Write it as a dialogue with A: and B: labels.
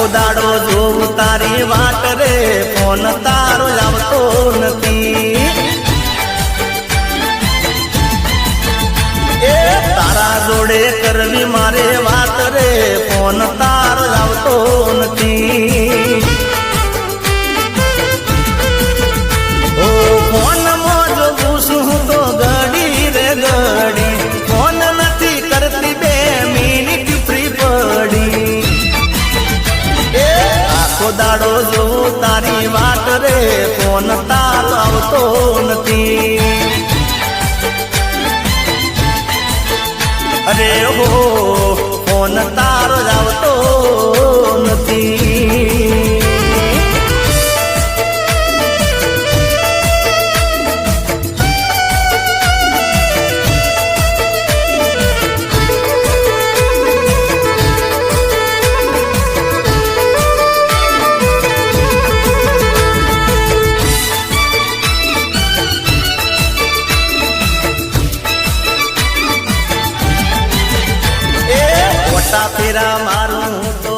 A: આખો દાડો જોઉં તારી વાટ રે ફોન તારો આવતો નથી એ તારા જોડે કરવી મારે વાત રે ફોન તારો આવતો નથી ઓ ફોન માં જોઉં છું તો ઘડી રે ઘડી ફોન નથી કરતી 2 મિનિટ ફ્રી પડી એ આખો દાડો જોઉં તારી વાત રે ફોન તારો આવતો નથી અરે હો ફોન તારો આવતો નથી ફેરા મારું તો